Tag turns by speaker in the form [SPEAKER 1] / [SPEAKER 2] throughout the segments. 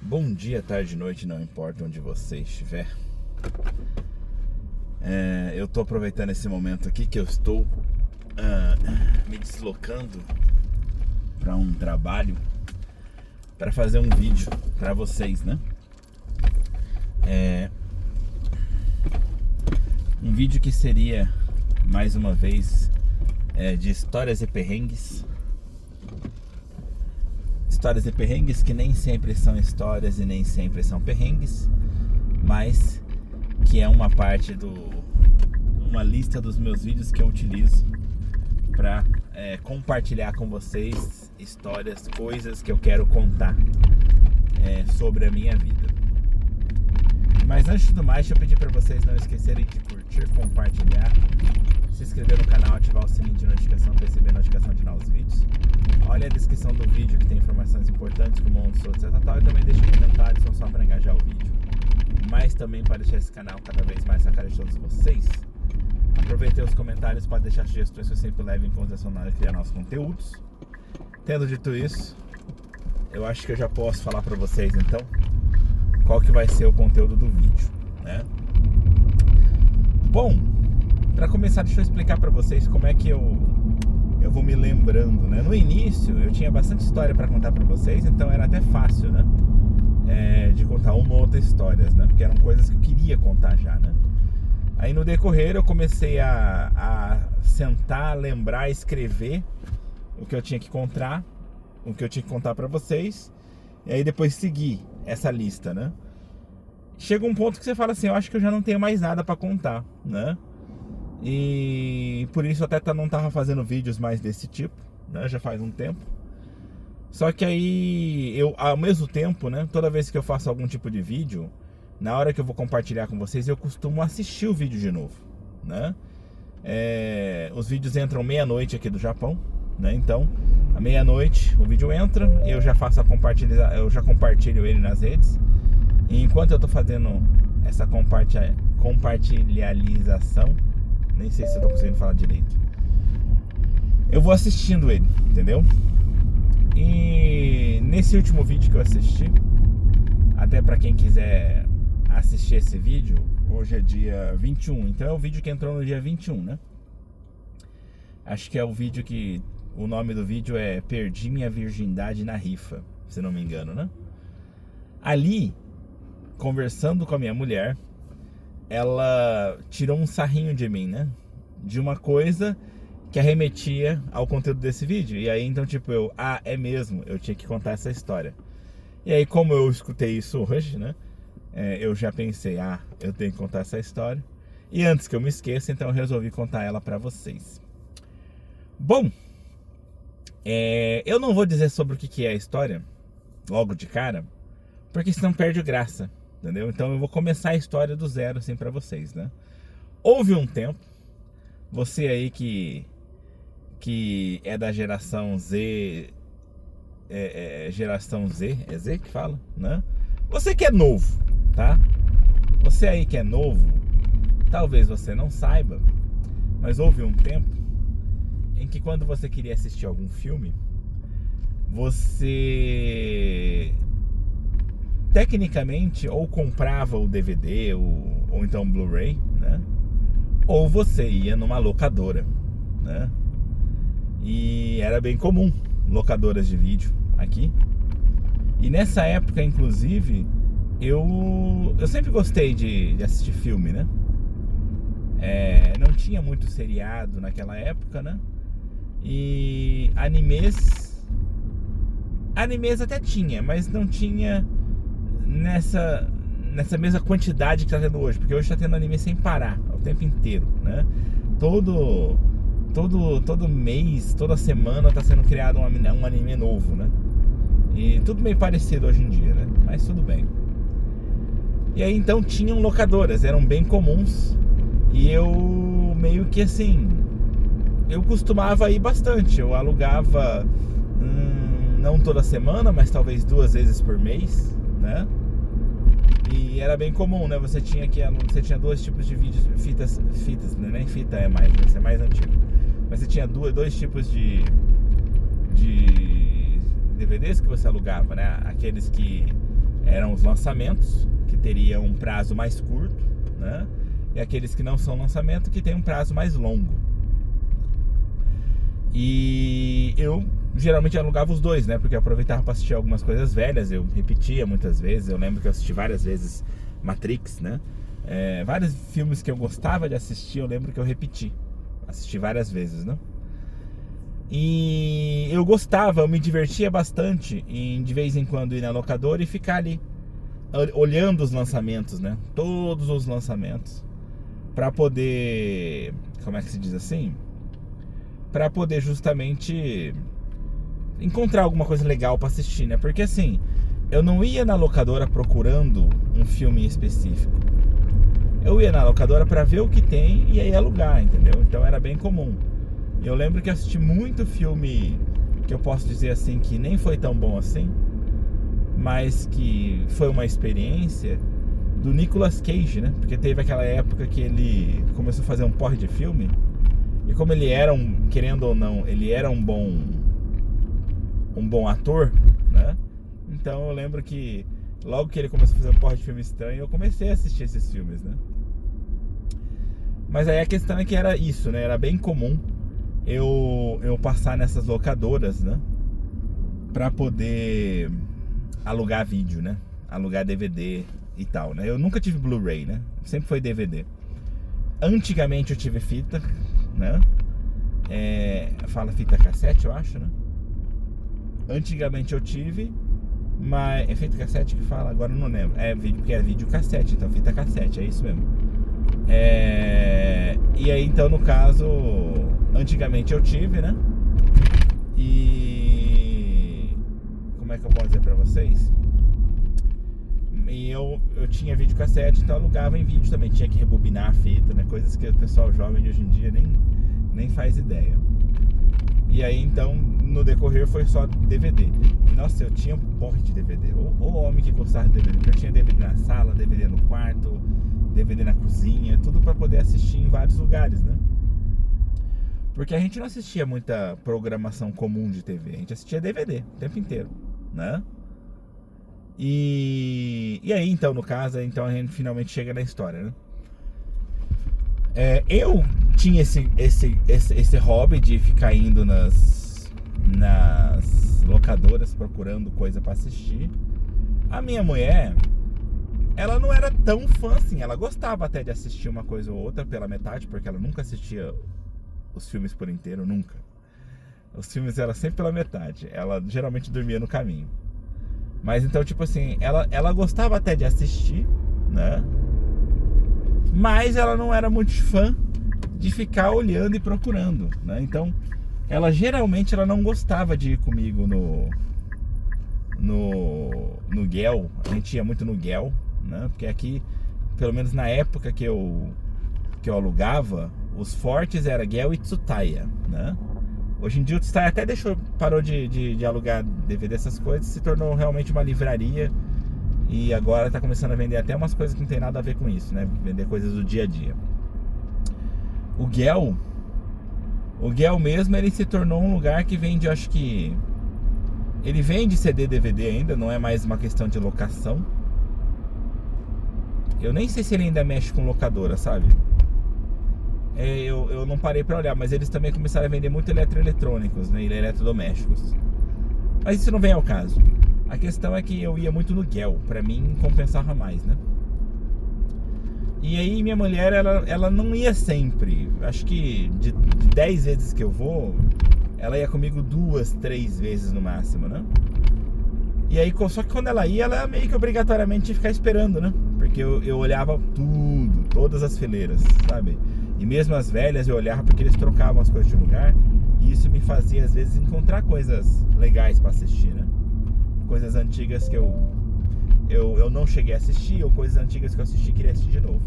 [SPEAKER 1] Bom dia, tarde, noite, não importa onde você estiver. Eu tô aproveitando esse momento aqui que eu estou me deslocando para um trabalho para fazer um vídeo para vocês, né? Um vídeo que seria, mais uma vez, de histórias e perrengues. Histórias e perrengues que nem sempre são histórias e nem sempre são perrengues, mas que é uma parte uma lista dos meus vídeos que eu utilizo para compartilhar com vocês histórias, coisas que eu quero contar sobre a minha vida. Mas antes de tudo mais, deixa eu pedir para vocês não esquecerem de curtir, compartilhar, se inscrever no canal, ativar o sininho de notificação para receber notificação de novos vídeos. Olha a descrição do vídeo que tem informações importantes como onde sou, etc. E também deixa comentários, não só para engajar o vídeo, mas também para deixar esse canal cada vez mais na cara de todos vocês. Aproveitei os comentários para deixar sugestões que eu sempre levo em consideração na hora de criar nossos conteúdos. Tendo dito isso, eu acho que eu já posso falar para vocês então qual que vai ser o conteúdo do vídeo, né? Bom, para começar, deixa eu explicar para vocês como é que eu vou me lembrando, né? No início eu tinha bastante história para contar para vocês, então era até fácil, né? De contar uma ou outra história, né? Porque eram coisas que eu queria contar já, né? Aí no decorrer eu comecei a sentar, lembrar, escrever o que eu tinha que contar, o que eu tinha que contar para vocês, e aí depois seguir essa lista, né? Chega um ponto que você fala assim, eu acho que eu já não tenho mais nada para contar, né? E por isso até não tava fazendo vídeos mais desse tipo, né? Já faz um tempo. Só que aí eu, ao mesmo tempo, né? Toda vez que eu faço algum tipo de vídeo, na hora que eu vou compartilhar com vocês, eu costumo assistir o vídeo de novo, né? Os vídeos entram meia-noite aqui do Japão, né? Então, à meia-noite o vídeo entra, eu já faço eu já compartilho ele nas redes. E enquanto eu tô fazendo essa compartilhalização, nem sei se eu tô conseguindo falar direito, eu vou assistindo ele, entendeu? E nesse último vídeo que eu assisti, até pra quem quiser assistir esse vídeo, hoje é dia 21, então é o vídeo que entrou no dia 21, né? Acho que é o vídeo que o nome do vídeo é Perdi Minha Virgindade na Rifa, se não me engano, né? Ali, conversando com a minha mulher, ela tirou um sarrinho de mim, né? De uma coisa que arremetia ao conteúdo desse vídeo. E aí então tipo é mesmo, eu tinha que contar essa história. E aí como eu escutei isso hoje, né? Eu já pensei, eu tenho que contar essa história. E antes que eu me esqueça, então eu resolvi contar ela pra vocês. Bom, eu não vou dizer sobre o que é a história logo de cara, porque senão perde a graça, entendeu? Então eu vou começar a história do zero assim pra vocês, né? Houve um tempo, você aí que é da geração Z, geração Z, é Z que fala, né? Você que é novo, tá? Você aí que é novo, talvez você não saiba, mas houve um tempo em que quando você queria assistir algum filme, você tecnicamente ou comprava o DVD ou então o Blu-ray, né? Ou você ia numa locadora, né? E era bem comum locadoras de vídeo aqui. E nessa época, inclusive, eu sempre gostei de assistir filme, né? Não tinha muito seriado naquela época, né? E animes até tinha, mas não tinha nessa mesma quantidade que tá tendo hoje, porque hoje tá tendo anime sem parar, o tempo inteiro, né? Todo mês, toda semana tá sendo criado um anime novo, né? E tudo meio parecido hoje em dia, né? Mas tudo bem. E aí então tinham locadoras, eram bem comuns. E eu meio que assim, eu costumava ir bastante. Eu alugava não toda semana, mas talvez 2 vezes por mês, né? E era bem comum, né? Você tinha 2 tipos de vídeos, fitas, né? Nem fita é mais, vai ser mais antigo. Mas você tinha dois tipos de DVDs que você alugava, né? Aqueles que Eram os lançamentos, que teriam um prazo mais curto, né? E aqueles que não são lançamento, que tem um prazo mais longo. E eu geralmente alugava os dois, né? Porque eu aproveitava para assistir algumas coisas velhas. Eu repetia muitas vezes. Eu lembro que eu assisti várias vezes Matrix, né? Vários filmes que eu gostava de assistir, eu lembro que eu repeti. Assisti várias vezes, né? E eu gostava, eu me divertia bastante em de vez em quando ir na locadora e ficar ali olhando os lançamentos, né? Todos os lançamentos, para poder, como é que se diz assim? Para poder justamente encontrar alguma coisa legal para assistir, né? Porque assim, eu não ia na locadora procurando um filme específico. Eu ia na locadora para ver o que tem e aí alugar, entendeu? Então era bem comum. Eu lembro que eu assisti muito filme que eu posso dizer assim que nem foi tão bom assim, mas que foi uma experiência, do Nicolas Cage, né? Porque teve aquela época que ele começou a fazer um porre de filme. E como ele era querendo ou não, ele era um bom ator, né? Então eu lembro que logo que ele começou a fazer um porra de filme estranho, eu comecei a assistir esses filmes, né? Mas aí a questão é que era isso, né? Era bem comum eu passar nessas locadoras, né? Pra poder alugar vídeo, né? Alugar DVD e tal, né? Eu nunca tive Blu-ray, né? Sempre foi DVD. Antigamente eu tive fita, né? Fala fita cassete, eu acho, né? Antigamente eu tive, mas é fita cassete que fala? Agora eu não lembro. Porque é vídeo cassete, então fita cassete, é isso mesmo. E aí então no caso, antigamente eu tive, né? E como é que eu posso dizer pra vocês? E eu tinha videocassete, então eu alugava em vídeo também. Tinha que rebobinar a fita, né? Coisas que o pessoal jovem de hoje em dia nem faz ideia. E aí então, no decorrer, foi só DVD. E, nossa, eu tinha um porre de DVD. O homem que gostava de DVD. Eu tinha DVD na sala, DVD no quarto, DVD na cozinha, tudo pra poder assistir em vários lugares, né? Porque a gente não assistia muita programação comum de TV. A gente assistia DVD o tempo inteiro, né? E aí, então, no caso, então a gente finalmente chega na história, né? Eu tinha esse hobby de ficar indo nas locadoras procurando coisa pra assistir. A minha mulher, ela não era tão fã assim. Ela gostava até de assistir uma coisa ou outra pela metade, porque ela nunca assistia os filmes por inteiro, nunca. Os filmes eram sempre pela metade. Ela geralmente dormia no caminho. Mas então, tipo assim, ela gostava até de assistir, né? Mas ela não era muito fã de ficar olhando e procurando, né? Então, ela geralmente não gostava de ir comigo no Guel. A gente ia muito no Guel, né? Porque aqui, pelo menos na época que eu alugava, os fortes era Guel e Tsutaya, né? Hoje em dia o Tsutaya até parou de alugar DVD, essas coisas, se tornou realmente uma livraria. E agora está começando a vender até umas coisas que não tem nada a ver com isso, né? Vender coisas do dia a dia. O Guel mesmo, ele se tornou um lugar que vende, eu acho que... Ele vende CD, DVD ainda, não é mais uma questão de locação. Eu nem sei se ele ainda mexe com locadora, sabe? Eu não parei pra olhar, mas eles também começaram a vender muito eletroeletrônicos, né? E eletrodomésticos. Mas isso não vem ao caso. A questão é que eu ia muito no Guel, pra mim compensava mais, né? E aí minha mulher, ela não ia sempre. Acho que de 10 vezes que eu vou, ela ia comigo 2, 3 vezes no máximo, né? E aí, só que quando ela ia, ela meio que obrigatoriamente tinha que ficar esperando, né? Porque eu olhava tudo, todas as fileiras, sabe? E mesmo as velhas eu olhava porque eles trocavam as coisas de lugar. E isso me fazia, às vezes, encontrar coisas legais pra assistir, né? Coisas antigas que eu não cheguei a assistir, ou coisas antigas que eu assisti e queria assistir de novo.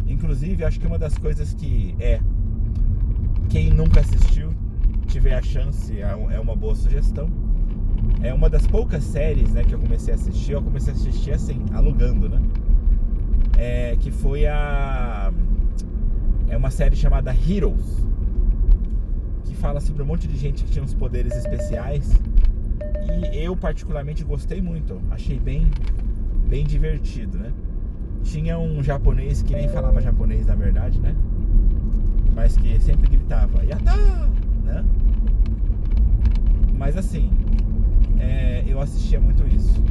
[SPEAKER 1] Inclusive, acho que uma das coisas que quem nunca assistiu, tiver a chance, é uma boa sugestão. É uma das poucas séries, né, que eu comecei a assistir assim, alugando, né? Que foi uma série chamada Heroes, que fala sobre um monte de gente que tinha uns poderes especiais. E eu particularmente gostei muito, achei bem divertido, né? Tinha um japonês que nem falava japonês, na verdade, né? Mas que sempre gritava Yata! Né? Mas assim, eu assistia muito isso.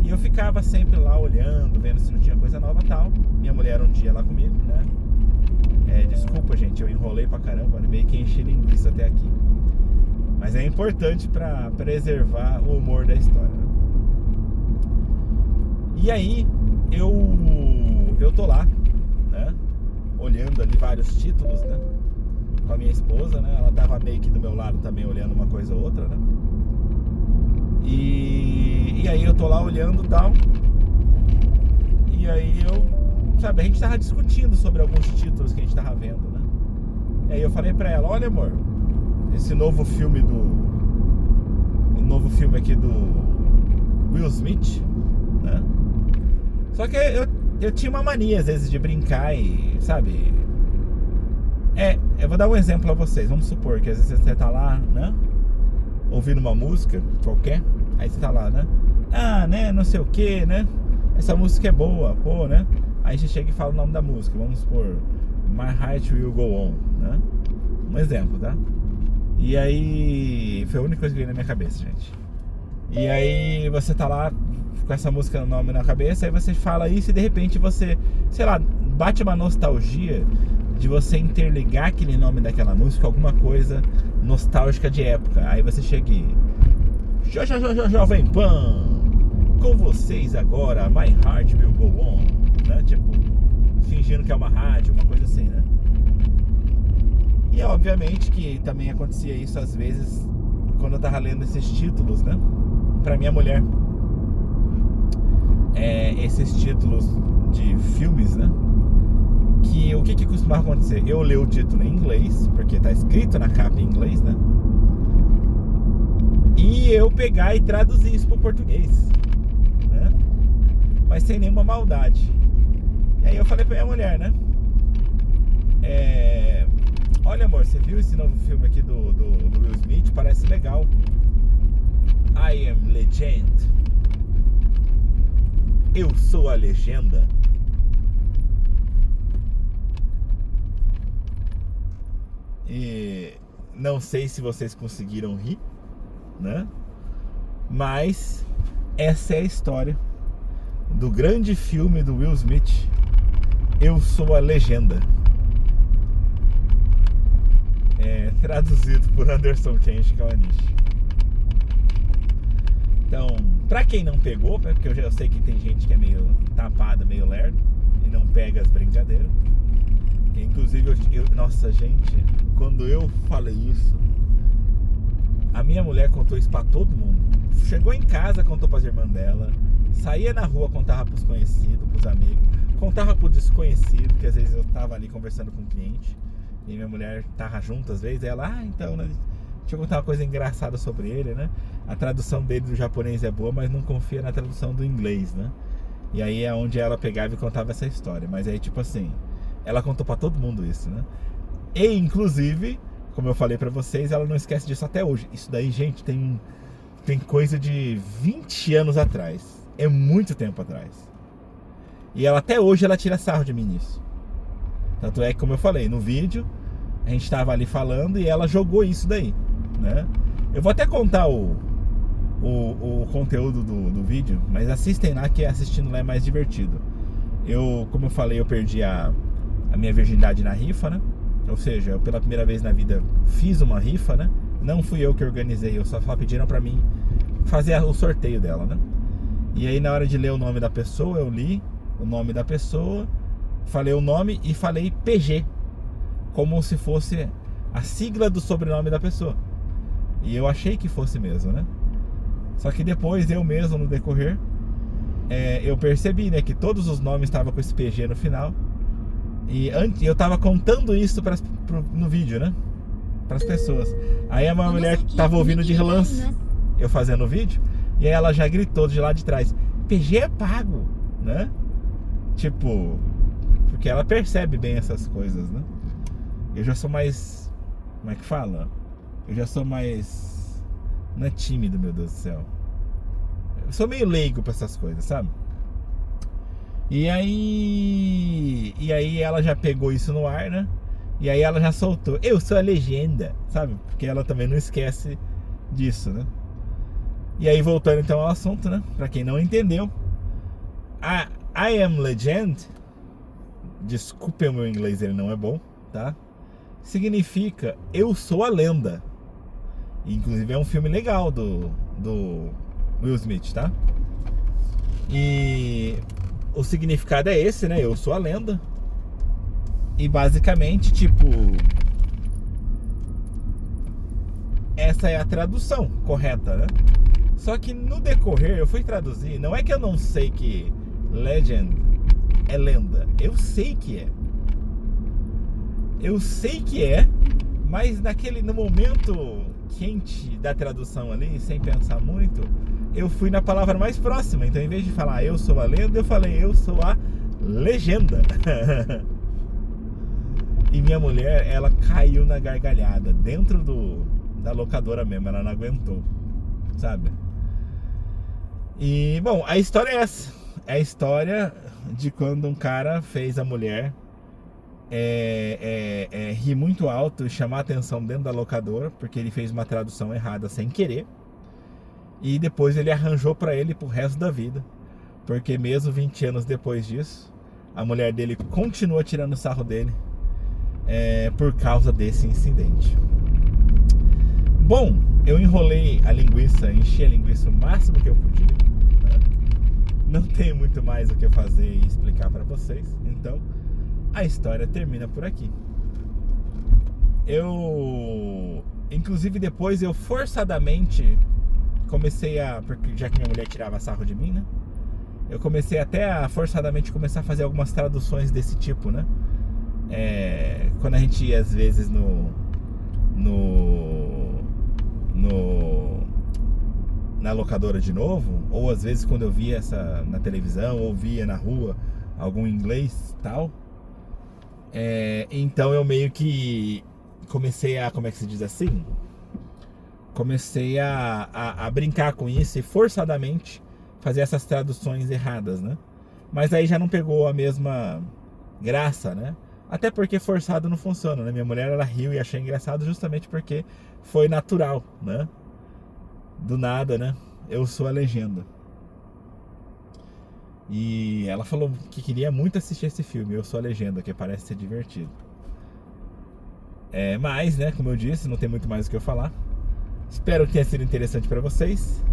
[SPEAKER 1] E eu ficava sempre lá olhando, vendo se não tinha coisa nova e tal. Minha mulher um dia lá comigo, né? Desculpa, gente, eu enrolei pra caramba, meio que enchi linguiça até aqui. Mas é importante pra preservar o humor da história, né? E aí, eu tô lá, né? Olhando ali vários títulos, né? Com a minha esposa, né? Ela tava meio que do meu lado também, olhando uma coisa ou outra, né? E aí eu tô lá olhando e tal. E aí a gente tava discutindo sobre alguns títulos que a gente tava vendo, né? E aí eu falei pra ela, olha amor, esse novo filme aqui do Will Smith, né? Só que eu tinha uma mania às vezes de brincar e, sabe? Eu vou dar um exemplo a vocês. Vamos supor que às vezes você tá lá, né? Ouvindo uma música qualquer, aí você tá lá, né? Né? Não sei o que, né? Essa música é boa, pô, né? Aí você chega e fala o nome da música. Vamos supor, My Heart Will Go On, né? Um exemplo, tá? E aí, foi a única coisa que veio na minha cabeça, gente. E aí você tá lá com essa música no nome na cabeça, aí você fala isso e de repente você, sei lá, bate uma nostalgia de você interligar aquele nome daquela música com alguma coisa nostálgica de época. Aí você chega e... Jovem Pan, com vocês agora, My Heart Will Go On, né? Tipo, fingindo que é uma rádio, uma coisa assim, né? E obviamente que também acontecia isso às vezes quando eu tava lendo esses títulos, né? Pra minha mulher. Esses títulos de filmes, né? Que o que costumava acontecer? Eu leio o título em inglês, porque tá escrito na capa em inglês, né? E eu pegar e traduzir isso pro português, né? Mas sem nenhuma maldade. E aí eu falei pra minha mulher, né? Olha amor, você viu esse novo filme aqui do Will Smith? Parece legal. I Am Legend. Eu sou a legenda. E não sei se vocês conseguiram rir, né? Mas essa é a história do grande filme do Will Smith, Eu Sou a Legenda. Traduzido por Anderson Kenji Kawanishi. Então, pra quem não pegou, porque eu sei que tem gente que é meio tapada, meio lerdo e não pega as brincadeiras. Inclusive, nossa, gente, quando eu falei isso, a minha mulher contou isso pra todo mundo. Chegou em casa, contou pras irmãs dela. Saía na rua, contava pros conhecidos, pros amigos. Contava pro desconhecido, que às vezes eu tava ali conversando com um cliente e minha mulher tava junto às vezes. Ela, então, né? Deixa eu contar uma coisa engraçada sobre ele, né? A tradução dele do japonês é boa, mas não confia na tradução do inglês, né? E aí é onde ela pegava e contava essa história. Mas aí, tipo assim, ela contou pra todo mundo isso, né? E, inclusive, como eu falei pra vocês, ela não esquece disso até hoje. Isso daí, gente, tem coisa de 20 anos atrás. É muito tempo atrás. E ela até hoje ela tira sarro de mim nisso. Tanto é que, como eu falei, no vídeo a gente tava ali falando e ela jogou isso daí, né? Eu vou até contar o conteúdo do vídeo, mas assistem lá, que assistindo lá é mais divertido. Como eu falei, eu perdi a minha virgindade na rifa, né? Ou seja, eu pela primeira vez na vida fiz uma rifa, né? Não fui eu que organizei, eu só pediram pra mim fazer o sorteio dela, né? E aí na hora de ler o nome da pessoa, eu li o nome da pessoa, falei o nome e falei PG, como se fosse a sigla do sobrenome da pessoa. E eu achei que fosse mesmo, né? Só que depois eu mesmo, no decorrer, eu percebi, né, que todos os nomes estavam com esse PG no final. E eu tava contando isso no vídeo, né? Para as pessoas. Aí a minha mulher tava ouvindo de relance eu fazendo o vídeo, e aí ela já gritou de lá de trás: PG é pago, né? Tipo, porque ela percebe bem essas coisas, né? Eu já sou mais... Como é que fala? Eu já sou mais Não é tímido, meu Deus do céu. Eu sou meio leigo pra essas coisas, sabe? E aí ela já pegou isso no ar, né? E aí ela já soltou: eu sou a legenda, sabe? Porque ela também não esquece disso, né? E aí, voltando então ao assunto, né? Pra quem não entendeu, I am legend, desculpem o meu inglês, ele não é bom, tá? Significa eu sou a lenda. Inclusive é um filme legal do Will Smith, tá? E o significado é esse, né? Eu sou a lenda. E basicamente, tipo, essa é a tradução correta, né? Só que no decorrer eu fui traduzir. Não é que eu não sei que legend é lenda. Eu sei que é. Eu sei que é. Mas no momento quente da tradução ali, sem pensar muito, eu fui na palavra mais próxima. Então, em vez de falar eu sou a lenda, eu falei eu sou a legenda. E minha mulher, ela caiu na gargalhada dentro da locadora mesmo. Ela não aguentou, sabe? E, bom, a história é essa. É a história de quando um cara fez a mulher rir muito alto e chamar a atenção dentro da locadora, porque ele fez uma tradução errada sem querer. E depois ele arranjou pra ele pro resto da vida, porque mesmo 20 anos depois disso, a mulher dele continua tirando sarro dele por causa desse incidente. Bom, eu enrolei a linguiça, enchi a linguiça o máximo que eu podia, né? Não tenho muito mais o que fazer e explicar pra vocês, então a história termina por aqui. Inclusive depois eu forçadamente comecei porque já que minha mulher tirava sarro de mim, né? Eu comecei até a forçadamente começar a fazer algumas traduções desse tipo, né? Quando a gente ia às vezes na locadora de novo, ou às vezes quando eu via na televisão, ou via na rua algum inglês tal, então eu meio que comecei a, como é que se diz assim? Comecei a brincar com isso e forçadamente fazer essas traduções erradas, né? Mas aí já não pegou a mesma graça, né? Até porque forçado não funciona, né? Minha mulher, ela riu e achou engraçado justamente porque foi natural, né? Do nada, né? Eu sou a legenda. E ela falou que queria muito assistir esse filme, Eu Sou a Legenda, que parece ser divertido. Mas, né, como eu disse, não tem muito mais o que eu falar. Espero que tenha sido interessante para vocês.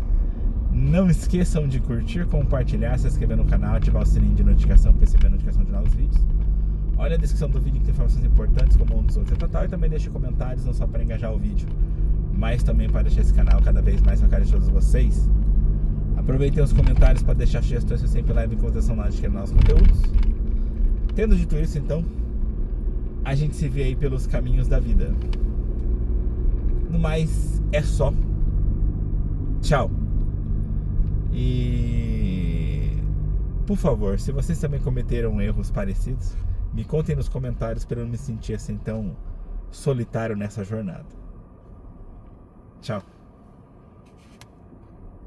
[SPEAKER 1] Não esqueçam de curtir, compartilhar, se inscrever no canal, ativar o sininho de notificação para receber a notificação de novos vídeos. Olha a descrição do vídeo que tem informações importantes como um dos outros e também deixe comentários, não só para engajar o vídeo, mas também para deixar esse canal cada vez mais na cara de todos vocês. Aproveitem os comentários para deixar sugestões que eu sempre levo em consideração na hora de criar novos conteúdos. Tendo dito isso, então, a gente se vê aí pelos caminhos da vida. No mais, é só. Tchau. E, por favor, se vocês também cometeram erros parecidos, me contem nos comentários para eu não me sentir assim tão solitário nessa jornada. Tchau.